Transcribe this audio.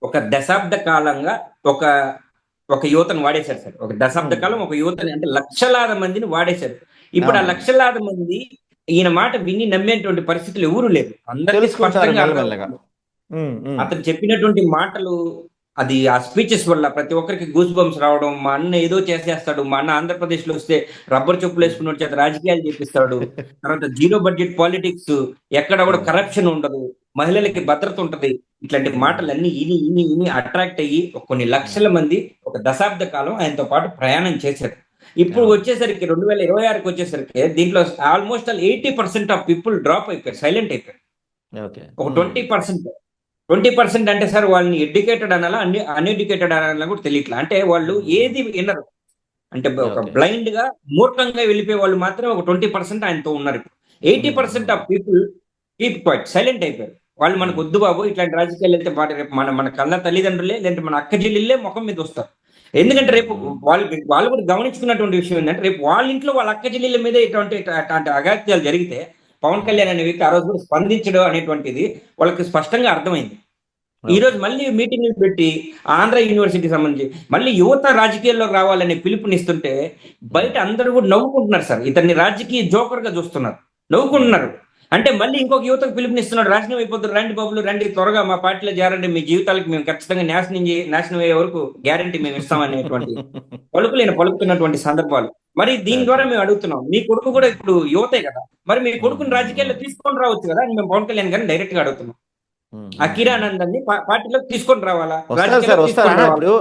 ఒక దశాబ్ద కాలంగా ఒక ఒక యువతను వాడేశారు సార్. ఒక దశాబ్ద హ్మ్. కాలం ఒక యువతని అంటే లక్షలాది మందిని వాడేశారు. ఇప్పుడు ఆ అవునండి. లక్షలాది మంది ఈయన మాట విని నమ్మేటువంటి పరిస్థితులు ఎవరు లేరు. అందరికీ తెలుసుకుంటారు స్పష్టంగా మెల్లమెల్లగా. అర్థమవుతుంది. హ్మ్. హ్మ్. అతను చెప్పినటువంటి మాటలు అది ఆ స్పీచెస్ వల్ల ప్రతి ఒక్కరికి గూస్ బంప్స్ రావడం. మా అన్న ఏదో చేసేస్తాడు. మా అన్న ఆంధ్రప్రదేశ్‌లో వస్తే రబ్బర్ హ్మ్. చెప్పులేసుకున్నోడి చేత రాజకీయాలు చేపిస్తాడు. తర్వాత జీరో బడ్జెట్ పాలిటిక్స్, ఎక్కడ కూడా హ్మ్. కరప్షన్ ఉండదు. మహిళలకి భద్రత ఉంటది. ఇట్లాంటి హ్మ్. మాటలన్నీ ఇని అట్రాక్ట్ అయ్యి కొన్ని హ్మ్. లక్షల మంది ఒక దశాబ్ద కాలం ఆయనతో పాటు ప్రయాణం చేశారు. ఇప్పుడు అవును. వచ్చేసరికి 2026కి వచ్చేసరికి దీంట్లో almost all 80% of people drop అయిపోయారు. సైలెంట్ అయిపోయారు. ఓకే. ఒక హ్మ్. 20% అంటే సార్ వాళ్ళని ఎడ్యుకేటెడ్ అనాలా? అన్‌ఎడ్యుకేటెడ్ అనాలా కూడా తెలియట్లా. అంటే వాళ్ళు హ్మ్. ఏది వినరు. అంటే ఒక ఓకే. బ్లైండ్‌గా మూర్ఖంగా వెళ్ళిపోయే వాళ్ళు మాత్రమే ఒక 20% ఆయనతో ఉన్నారు. Hmm. 80% hmm. Of people keep quiet silent అయిపోయారు. వాళ్ళు హ్మ్. మనకొద్దు బాబు ఇట్లాంటి రాజకీయాలెళ్తే రేపు మన మన కన్న తల్లిదండ్రులే లేదంటే మన అక్క చెల్లెళ్ళే మొఖం మీద వస్తారు. ఎందుకంటే హ్మ్. రేపు హ్మ్. వాళ్ళు కూడా గమనించుకున్నటువంటి విషయం ఏంటంటే రేపు వాళ్ళ ఇంట్లో వాళ్ళ అక్క చెల్లెళ్ళ మీదే అట్లాంటి అఘాయిత్యాలు జరిగితే పవన్ హ్మ్. కళ్యాణ్ అనే వ్యక్తి ఆ రోజు కూడా స్పందించడం అనేటువంటిది వాళ్ళకి స్పష్టంగా అర్థమైంది. ఈ ఓకే. రోజు మళ్ళీ మీటింగ్‌లు పెట్టి ఆంధ్ర యూనివర్సిటీకి సంబంధించి మళ్ళీ యువత రాజకీయాల్లోకి రావాలనే పిలుపునిస్తుంటే హ్మ్. బయట అందరూ కూడా నవ్వుకుంటున్నారు సార్. ఇతన్ని రాజకీయ జోకర్‌గా చూస్తున్నారు. హ్మ్. నవ్వుకుంటున్నారు. అంటే మళ్ళీ ఇంకొక యువతకు పిలుపునిస్తున్నాడు. నాశనం అయిపోతుర్రు రండి బాబులు రండి త్వరగా మా పార్టీలో చేరండి. మీ జీవితాలకు మేము ఖచ్చితంగా నాశనం అయ్యే వరకు గ్యారంటీ మేము ఇస్తామనేటువంటి పలుకులు ఈయన పలుకుతున్నటువంటి సందర్భాలు. మరి దీని ఓకే. ద్వారా మేము అడుగుతున్నాం. మీ కొడుకు కూడా హ్మ్. ఇప్పుడు యువతే కదా! మరి మీ హ్మ్. కొడుకుని హ్మ్. రాజకీయాల్లో హ్మ్. తీసుకొని రావచ్చు కదా! అని మేము పవన్ కళ్యాణ్ గారిని డైరెక్ట్‌గా అడుగుతున్నాం. హ్మ్. ఆ హ్మ్. హ్మ్. కిరానందన్ని పార్టీలోకి తీసుకొని రావాలా? వస్తారు సార్. రాజకీయాల్లోకి వస్తారు. తీసుకొని అహా! రావాలా? ఇప్పుడు